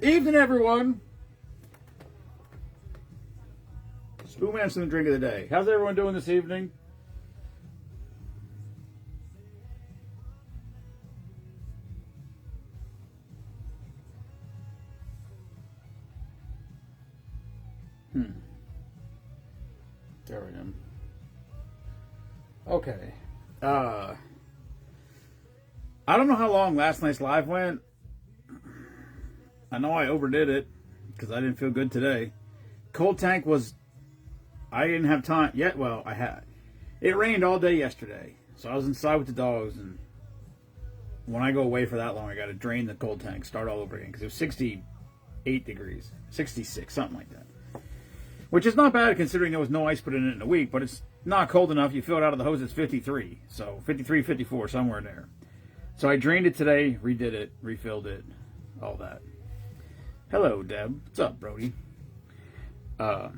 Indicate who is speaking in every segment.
Speaker 1: Evening, everyone. Spoonman Saloon drink of the day. How's everyone doing this evening? There I am. Okay. I don't know how long last night's live went. I know I overdid it because I didn't feel good today. Cold tank was... I didn't have time yet. Well, I had. It rained all day yesterday. So I was inside with the dogs. And when I go away for that long, I got to drain the cold tank, start all over again. Because it was 68 degrees. 66, something like that. Which is not bad considering there was no ice put in it in a week. But it's not cold enough. You fill it out of the hose, it's 53. So 53, 54, somewhere in there. So I drained it today, redid it, refilled it, all that. Hello, Deb. What's up, Brody? Yeah.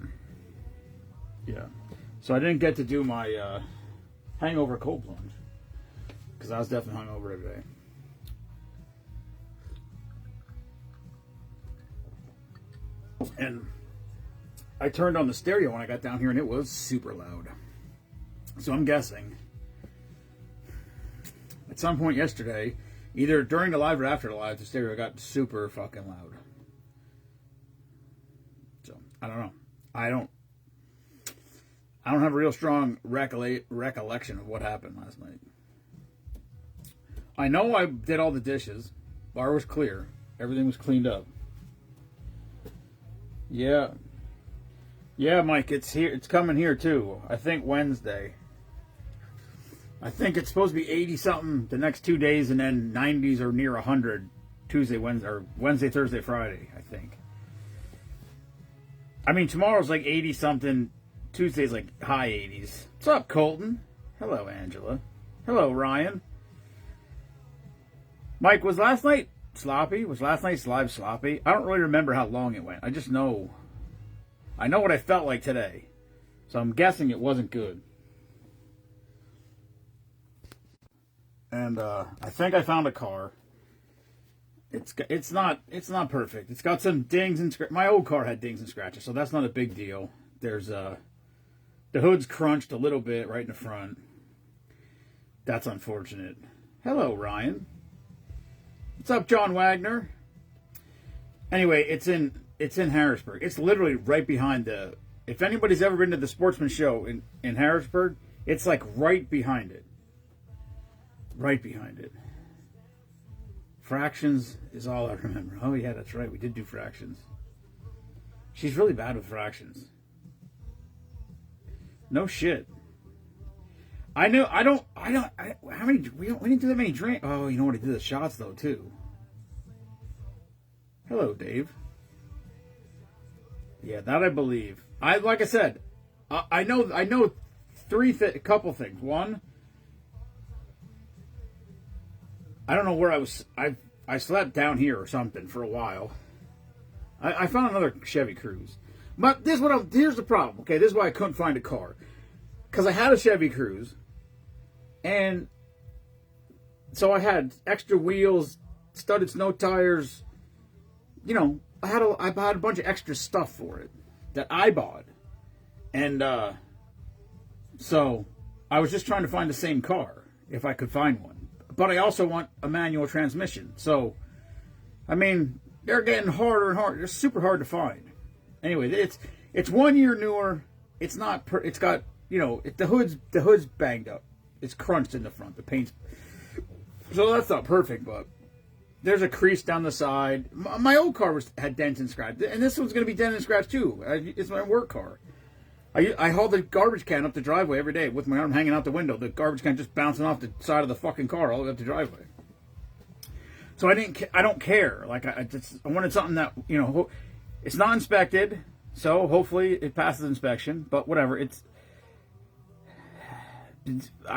Speaker 1: So I didn't get to do my hangover cold plunge. Because I was definitely hungover today. And I turned on the stereo when I got down here and it was super loud. So I'm guessing at some point yesterday, either during the live or after the live, the stereo got super fucking loud. So I don't know. I don't have a real strong recollection of what happened last night. I know I did all the dishes. Bar was clear. Everything was cleaned up. Yeah. Yeah, Mike, it's here. It's coming here too. I think Wednesday. I think it's supposed to be 80-something the next 2 days, and then 90s or near 100 Tuesday, Wednesday, or Wednesday, Thursday, Friday, I think. I mean, tomorrow's like 80-something. Tuesday's like high 80s. What's up, Colton? Hello, Angela. Hello, Ryan. Mike, was last night sloppy? Was last night's live sloppy? I don't really remember how long it went. I just know. I know what I felt like today. So I'm guessing it wasn't good. And I think I found a car. It's not perfect. It's got some dings and scratches. My old car had dings and scratches, so that's not a big deal. There's the hood's crunched a little bit right in the front. That's unfortunate. Hello, Ryan. What's up, John Wagner? Anyway, it's in Harrisburg. It's literally right behind the... If anybody's ever been to the Sportsman Show in Harrisburg, it's like right behind it. Right behind it. Fractions is all I remember. Oh, yeah, that's right. We did do fractions. She's really bad with fractions. No shit. I know. How many? We didn't do that many drinks. Oh, you know what? I did the shots though too. Hello, Dave. Yeah, that I believe. Like I said, I know a couple things. One, I don't know where I was. I slept down here or something for a while. I found another Chevy Cruze. But here's the problem. Okay, this is why I couldn't find a car. Because I had a Chevy Cruze, and so I had extra wheels, studded snow tires. You know, I had a bunch of extra stuff for it that I bought, and so I was just trying to find the same car if I could find one. But I also want a manual transmission. So, I mean, they're getting harder and harder. They're super hard to find. Anyway, it's 1 year newer. It's not. It's got, you know, the hood's banged up. It's crunched in the front. The paint's, so that's not perfect. But there's a crease down the side. My old car had dents and scratches, and this one's going to be dented and scratched too. It's my work car. I haul the garbage can up the driveway every day with my arm hanging out the window. The garbage can just bouncing off the side of the fucking car all the way up the driveway. So I don't care. Like I wanted something that, you know, it's not inspected, so hopefully it passes inspection. But whatever, I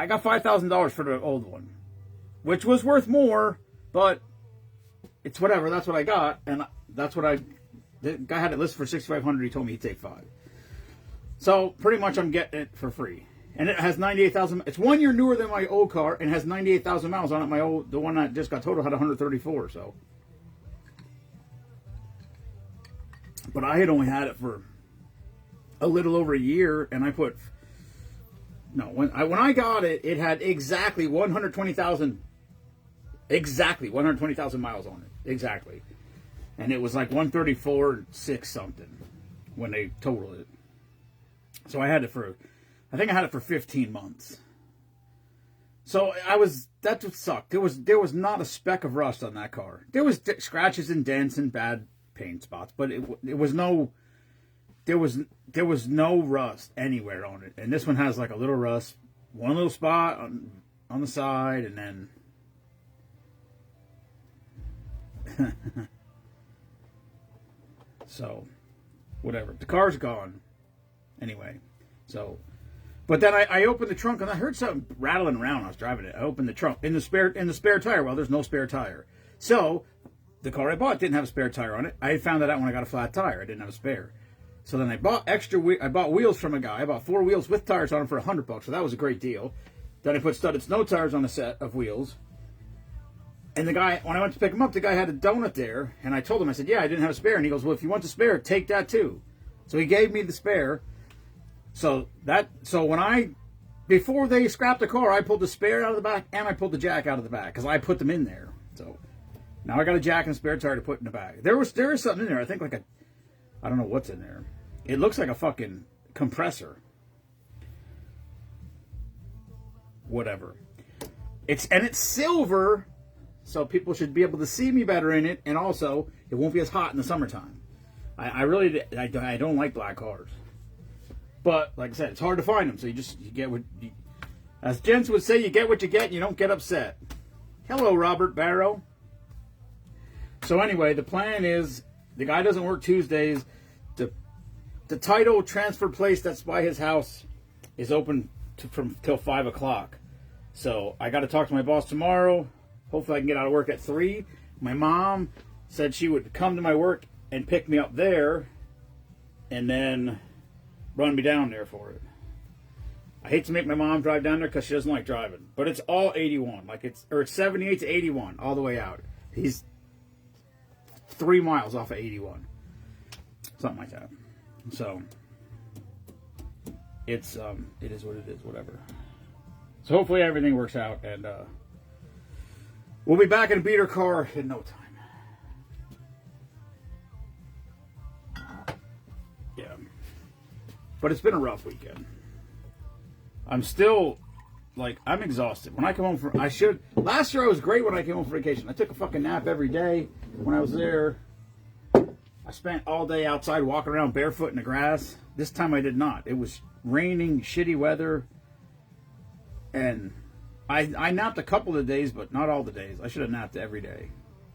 Speaker 1: got $5,000 for the old one, which was worth more, but it's whatever. That's what I got, and that's what the guy had it listed for $6,500. He told me he'd take $5,000. So pretty much I'm getting it for free. And it has 98,000. It's 1 year newer than my old car and has 98,000 miles on it. The one that just got totaled had 134. So But I had only had it for a little over a year, and I put no when I got it, it had exactly 120,000 miles on it, exactly, and it was like 134.6 something when they totaled it. So I think I had it for 15 months. So that's what sucked. There was not a speck of rust on that car. There was scratches and dents and bad paint spots, but there was no rust anywhere on it. And this one has like a little rust, one little spot on the side, and then so whatever. The car's gone anyway. So. But then I opened the trunk and I heard something rattling around when I was driving it. I opened the trunk in the spare tire. Well, there's no spare tire. So the car I bought didn't have a spare tire on it. I found that out when I got a flat tire. I didn't have a spare. So then I bought I bought wheels from a guy. I bought 4 wheels with tires on them for $100. So that was a great deal. Then I put studded snow tires on a set of wheels. And the guy, when I went to pick him up, the guy had a donut there. And I told him, I said, yeah, I didn't have a spare. And he goes, well, if you want the spare, take that too. So he gave me the spare. So before they scrapped the car, I pulled the spare out of the back and I pulled the jack out of the back because I put them in there. So now I got a jack and a spare tire to put in the back. There is something in there. I think I don't know what's in there. It looks like a fucking compressor. Whatever. It's silver, so people should be able to see me better in it, and also it won't be as hot in the summertime. I don't like black cars. But, like I said, it's hard to find them, so you get what... as gents would say, you get what you get, and you don't get upset. Hello, Robert Barrow. So anyway, the plan is, the guy doesn't work Tuesdays. The title transfer place that's by his house is open till 5 o'clock. So I got to talk to my boss tomorrow. Hopefully I can get out of work at 3. My mom said she would come to my work and pick me up there, and then run me down there for it. I hate to make my mom drive down there because she doesn't like driving. But it's all 81. It's 78 to 81 all the way out. He's 3 miles off of 81. Something like that. So it is what it is, whatever. So hopefully everything works out, and we'll be back in a beater car in no time. Yeah. But it's been a rough weekend. I'm still, I'm exhausted. When I come home from, last year I was great when I came home from vacation. I took a fucking nap every day when I was there. I spent all day outside walking around barefoot in the grass. This time I did not. It was raining, shitty weather. And I napped a couple of days, but not all the days. I should have napped every day.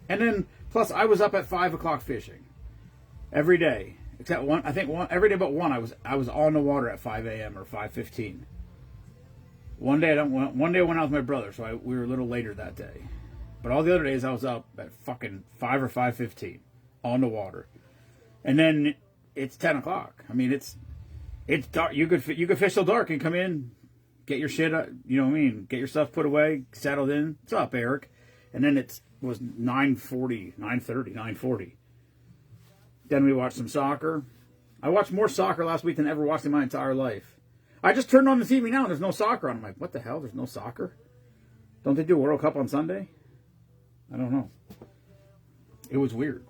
Speaker 1: And then, plus I was up at 5 o'clock fishing. Every day. Except every day but one, I was on the water at 5 a.m. or 5:15. One day I went out with my brother, so we were a little later that day. But all the other days I was up at fucking 5 or 5:15 on the water. And then it's 10 o'clock. I mean, it's dark. You could fish till dark and come in, get your shit, you know what I mean, get your stuff put away, settled in. What's up, Eric? And then it was 9:40, 9:30, 9:40. Then we watched some soccer. I watched more soccer last week than I ever watched in my entire life. I just turned on the TV now and there's no soccer on. I'm like, what the hell? There's no soccer? Don't they do a World Cup on Sunday? I don't know. It was weird.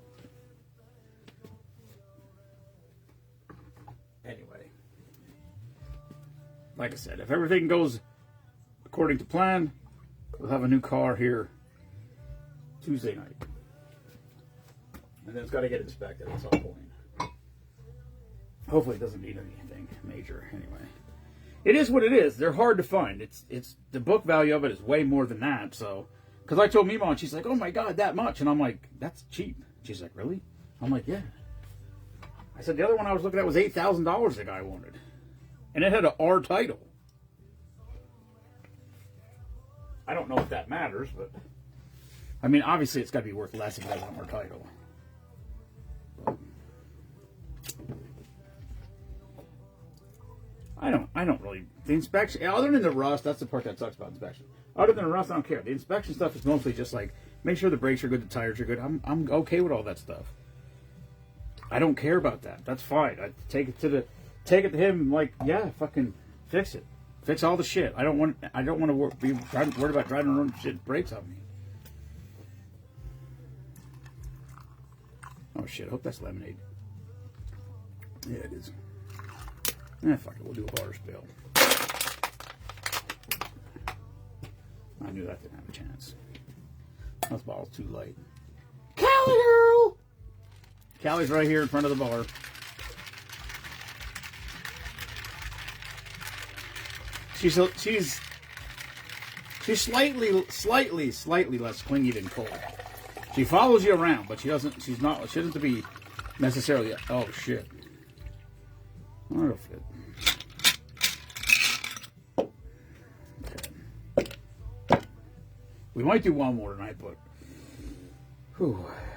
Speaker 1: Anyway. Like I said, if everything goes according to plan, we'll have a new car here Tuesday night. And then it's got to get inspected at some point. Hopefully it doesn't need anything major anyway. It is what it is. They're hard to find. It's the book value of it is way more than that. So, because I told Mima and she's like, oh my God, that much. And I'm like, that's cheap. She's like, really? I'm like, yeah. I said, the other one I was looking at was $8,000 the guy wanted. And it had an R title. I don't know if that matters, but I mean, obviously it's got to be worth less if it has an R title. I don't really, the inspection, other than the rust, that's the part that sucks about inspection. Other than the rust, I don't care. The inspection stuff is mostly just like, make sure the brakes are good, the tires are good. I'm okay with all that stuff. I don't care about that. That's fine. I take it to him. Like, yeah, fucking fix it. Fix all the shit. I don't want to be worried about driving around shit breaks on me. Oh shit! I hope that's lemonade. Yeah, it is. Fuck it. We'll do a bar spill. I knew that didn't have a chance. This bottle's too light. Callie girl! Callie's right here in front of the bar. She's slightly less clingy than Cole. She follows you around, but she doesn't be necessarily. Oh shit! That'll fit. Okay. We might do one more tonight, but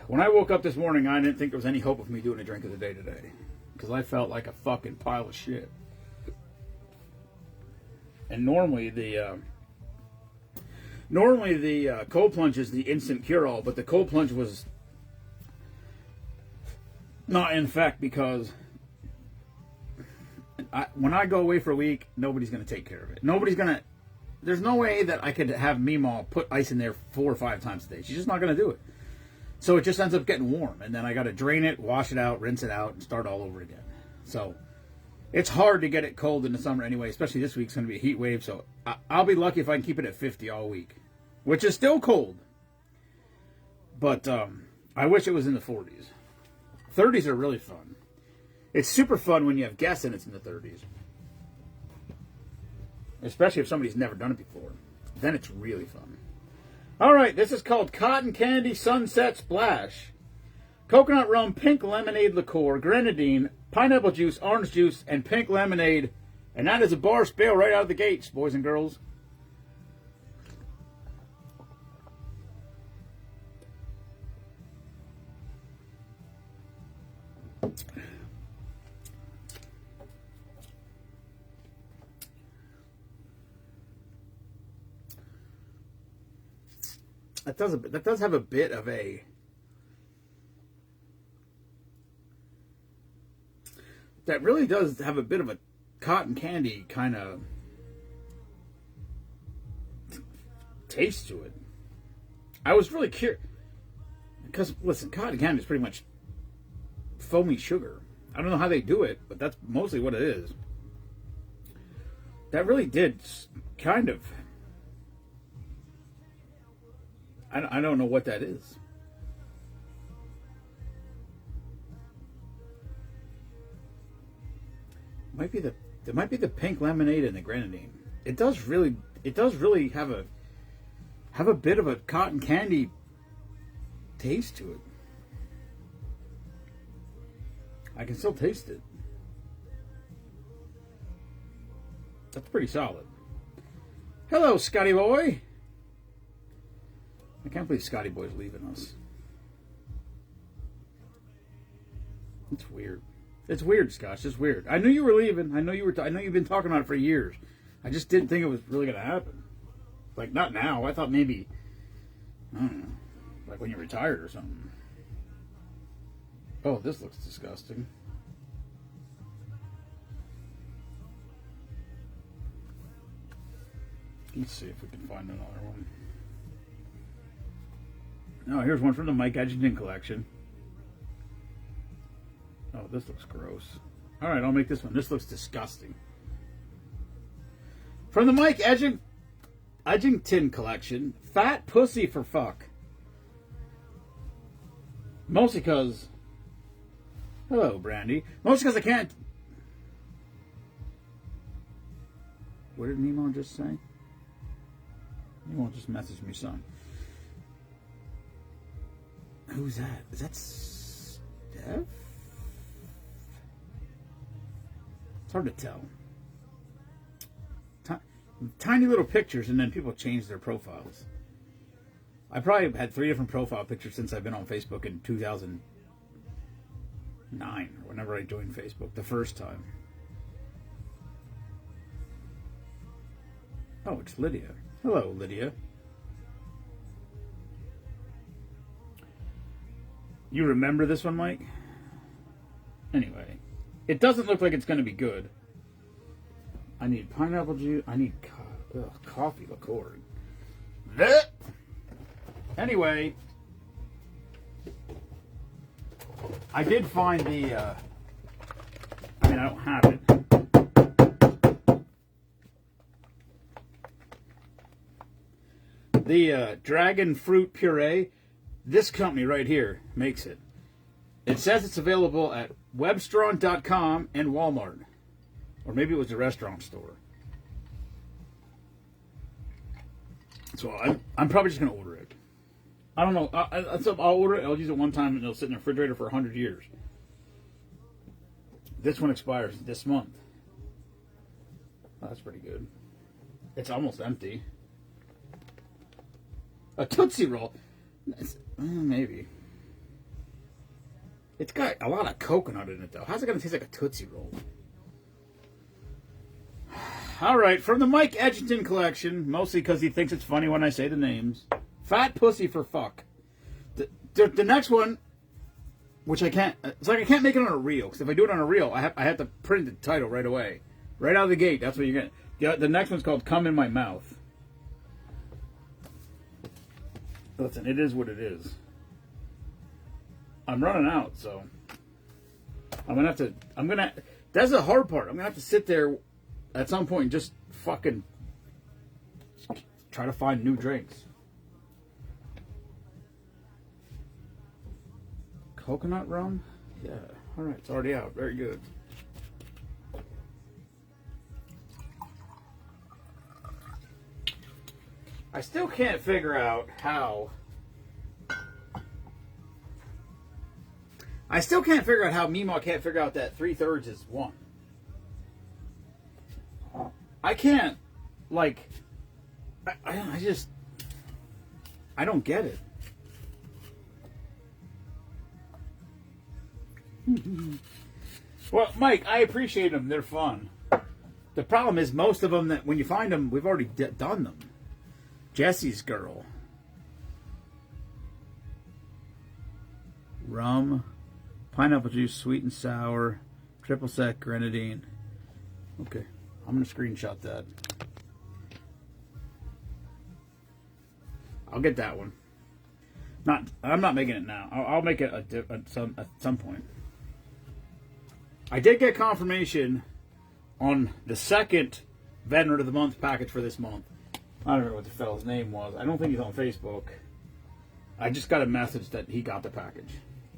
Speaker 1: when I woke up this morning, I didn't think there was any hope of me doing a drink of the day today because I felt like a fucking pile of shit. And normally the cold plunge is the instant cure-all, but the cold plunge was not in effect because when I go away for a week, nobody's going to take care of it. There's no way that I could have Meemaw put ice in there 4 or 5 times a day. She's just not going to do it. So it just ends up getting warm, and then I got to drain it, wash it out, rinse it out, and start all over again. So it's hard to get it cold in the summer anyway, especially this week's going to be a heat wave, so I'll be lucky if I can keep it at 50 all week, which is still cold. But I wish it was in the 40s. 30s are really fun. It's super fun when you have guests and it's in the 30s. Especially if somebody's never done it before. Then it's really fun. All right, this is called Cotton Candy Sunset Splash. Coconut rum, pink lemonade liqueur, grenadine, pineapple juice, orange juice, and pink lemonade. And that is a bar spill right out of the gates, boys and girls. That does have a bit of a that really does have a bit of a cotton candy kind of taste to it. I was really curious because listen, cotton candy is pretty much foamy sugar. I don't know how they do it, but that's mostly what it is. That really did kind of. I don't know what that is. It might be the pink lemonade and the grenadine. It does really have a bit of a cotton candy taste to it. I can still taste it. That's pretty solid. Hello, Scotty boy. I can't believe Scotty Boy's leaving us. It's weird. It's weird, Scotch. It's weird. I knew you were leaving. I know you've been talking about it for years. I just didn't think it was really going to happen. Like, not now. I thought maybe, I don't know, like when you retired or something. Oh, this looks disgusting. Let's see if we can find another one. Oh, here's one from the Mike Edgington collection. Oh, this looks gross. All right, I'll make this one. This looks disgusting. From the Mike Edgington collection, Fat Pussy for Fuck. Mostly because... Hello, Brandy. Mostly because I can't... What did Nemo just say? Nemo just messaged me, son. Who's that? Is that Steph? It's hard to tell. Tiny little pictures, and then people change their profiles. I probably had 3 different profile pictures since I've been on Facebook in 2009, or whenever I joined Facebook, the first time. Oh, it's Lydia. Hello, Lydia. You remember this one, Mike? Anyway, it doesn't look like it's going to be good. I need pineapple juice. I need coffee liqueur. Anyway, I did find the, I mean, I don't have it. The dragon fruit puree. This company right here makes it. It says it's available at webstaurant.com and Walmart. Or maybe it was a restaurant store. So I'm probably just going to order it. I don't know. I'll order it. I'll use it one time and it'll sit in the refrigerator for 100 years. This one expires this month. Oh, that's pretty good. It's almost empty. A Tootsie Roll. Maybe. It's got a lot of coconut in it, though. How's it going to taste like a Tootsie Roll? All right, from the Mike Edgerton collection, mostly because he thinks it's funny when I say the names. Fat Pussy for Fuck. The next one, which I can't... It's like I can't make it on a reel, because if I do it on a reel, I have to print the title right away. Right out of the gate, that's what you're getting. The next one's called Come in My Mouth. Listen, it is what it is. I'm running out, so I'm gonna have to. That's the hard part. I'm gonna have to sit there at some point and just fucking try to find new drinks. Coconut rum? Yeah. All right, it's already out. Very good. I still can't figure out how. Meemaw can't figure out that 3/3 is 1. I can't, like, I don't get it. Well, Mike, I appreciate them. They're fun. The problem is most of them, that when you find them, we've already done them. Jesse's Girl. Rum. Pineapple juice, sweet and sour. Triple sec grenadine. Okay. I'm going to screenshot that. I'll get that one. I'm not making it now. I'll make it at some point. I did get confirmation on the second Veteran of the Month package for this month. I don't remember what the fellow's name was. I don't think he's on Facebook. I just got a message that he got the package.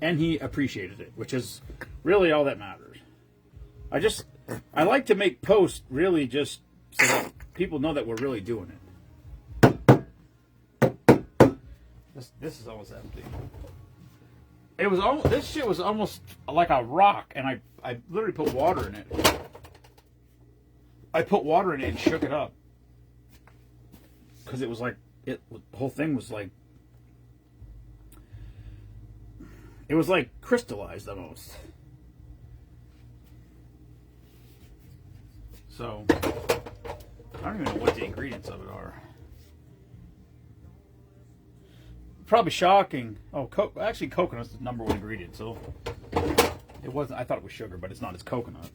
Speaker 1: And he appreciated it, which is really all that matters. I like to make posts really just so that people know that we're really doing it. This is almost empty. This shit was almost like a rock, and I literally put water in it. I put water in it and shook it up. Because it was like, the whole thing was like, it was like crystallized almost. So, I don't even know what the ingredients of it are. Probably shocking. Oh, actually coconut's the #1 ingredient, so it wasn't. I thought it was sugar, but it's not. It's coconut.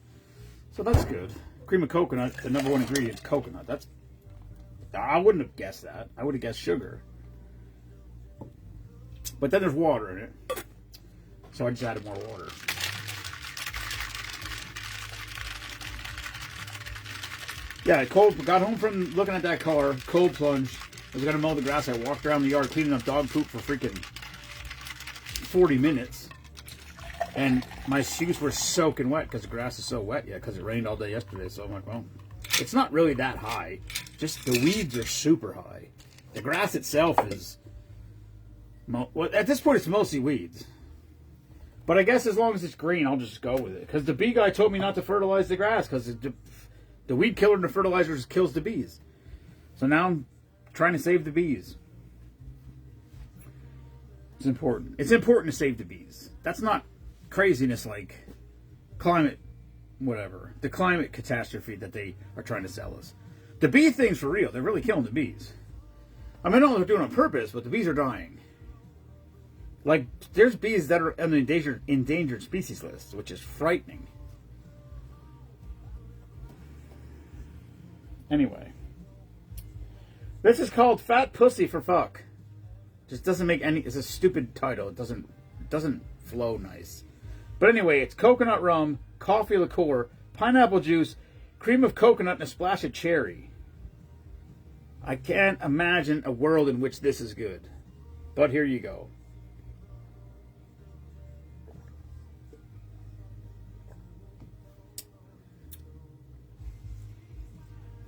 Speaker 1: So that's good. Cream of coconut, the #1 ingredient is coconut. I wouldn't have guessed that. I would have guessed sugar. But then there's water in it. So I just added more water. Yeah, I got home from looking at that car, cold plunge. I was going to mow the grass. I walked around the yard cleaning up dog poop for freaking 40 minutes. And my shoes were soaking wet because the grass is so wet yet because it rained all day yesterday. So I'm like, well, it's not really that high. Just the weeds are super high. The grass itself is... Well, at this point, it's mostly weeds. But I guess as long as it's green, I'll just go with it. Because the bee guy told me not to fertilize the grass because the weed killer and the fertilizer just kills the bees. So now I'm trying to save the bees. It's important. It's important to save the bees. That's not craziness like climate, whatever. The climate catastrophe that they are trying to sell us. The bee thing's for real. They're really killing the bees. I mean, I don't know if they're doing it on purpose, but the bees are dying. Like, there's bees that are on the endangered species list, which is frightening. Anyway. This is called Fat Pussy for Fuck. Just doesn't make any... It's a stupid title. It doesn't flow nice. But anyway, it's coconut rum, coffee liqueur, pineapple juice, cream of coconut, and a splash of cherry. I can't imagine a world in which this is good. But here you go.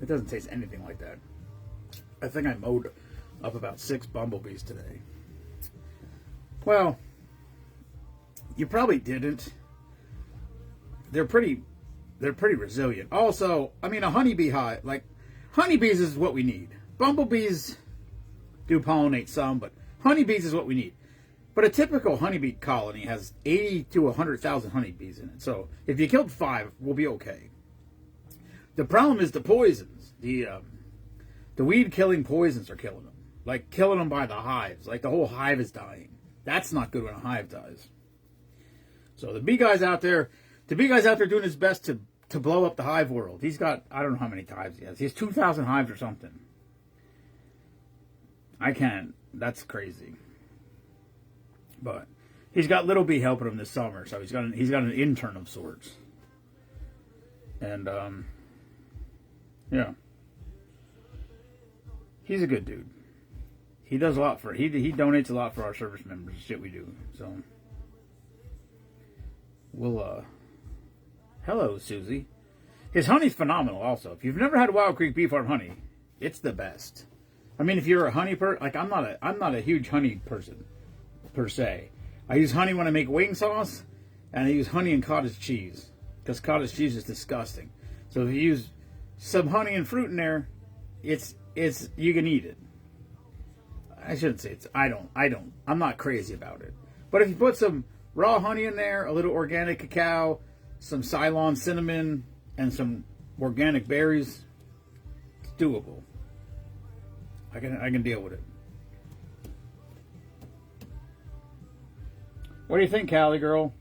Speaker 1: It doesn't taste anything like that. I think I mowed up about 6 bumblebees today. Well, you probably didn't. They're pretty resilient. Also, I mean, a honeybee hive, like, honeybees is what we need. Bumblebees do pollinate some, but honeybees is what we need. But a typical honeybee colony has 80 to 100,000 honeybees in it. So if you killed 5, we'll be okay. The problem is the poisons. The weed-killing poisons are killing them. Like, killing them by the hives. Like, the whole hive is dying. That's not good when a hive dies. So the bee guy's out there doing his best to blow up the hive world. He's got, I don't know how many hives he has. He has 2,000 hives or something. I can't. That's crazy. But he's got Little Bee helping him this summer, so he's got an intern of sorts. And yeah. He's a good dude. He does a lot for he donates a lot for our service members, shit we do. So we'll hello, Susie. His honey's phenomenal also. If you've never had Wild Creek Bee Farm honey, it's the best. I mean, if you're a honey like I'm not a huge honey person per se. I use honey when I make wing sauce, and I use honey in cottage cheese because cottage cheese is disgusting. So if you use some honey and fruit in there, it's you can eat it. I shouldn't say it's I'm not crazy about it. But if you put some raw honey in there, a little organic cacao, some Ceylon cinnamon, and some organic berries, it's doable. I can deal with it. What do you think, Callie girl?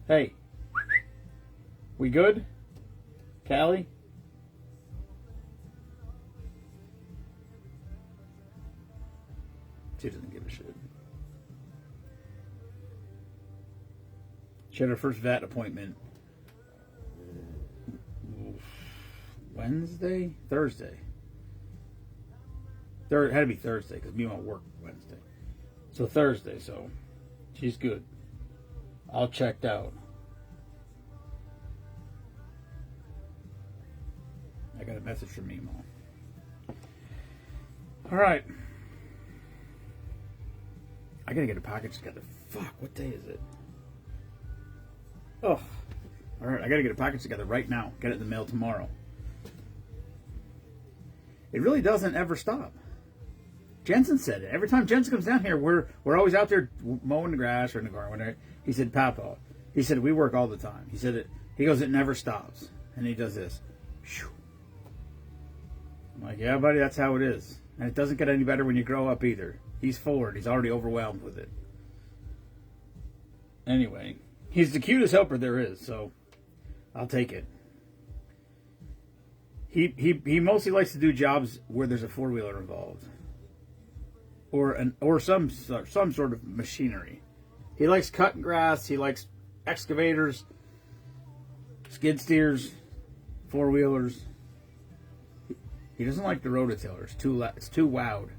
Speaker 1: Hey. We good? Callie? She doesn't give a shit. She had her first vet appointment Thursday. It had to be Thursday because me and my work Wednesday. So Thursday, so she's good. All checked out. I got a message from Mimo. All right. I gotta get a package together. Fuck, what day is it? Oh. Alright, I gotta get a package together right now. Get it in the mail tomorrow. It really doesn't ever stop. Jensen said it. Every time Jensen comes down here, we're always out there mowing the grass or in the garden. He said, Papa. He said, we work all the time. He said, he goes, it never stops. And he does this. I'm like, yeah, buddy, that's how it is. And it doesn't get any better when you grow up either. He's forward. He's already overwhelmed with it. Anyway, he's the cutest helper there is, so I'll take it. He mostly likes to do jobs where there's a 4-wheeler involved, or some sort of machinery. He likes cutting grass. He likes excavators, skid steers, 4-wheelers. He doesn't like the rototiller. It's too loud.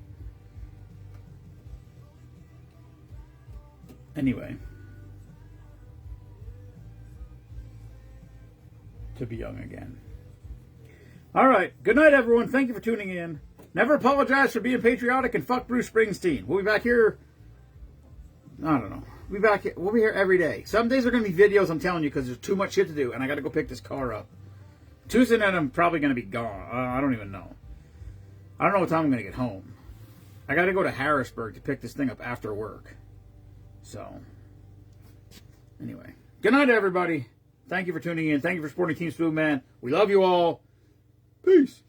Speaker 1: Anyway, to be young again. All right. Good night, everyone. Thank you for tuning in. Never apologize for being patriotic and fuck Bruce Springsteen. We'll be back here. I don't know. We'll be here every day. Some days are going to be videos, I'm telling you, because there's too much shit to do, and I got to go pick this car up. Tuesday night, I'm probably going to be gone. I don't even know. I don't know what time I'm going to get home. I got to go to Harrisburg to pick this thing up after work. So, anyway. Good night, everybody. Thank you for tuning in. Thank you for supporting Team Spoonman. We love you all. Peace.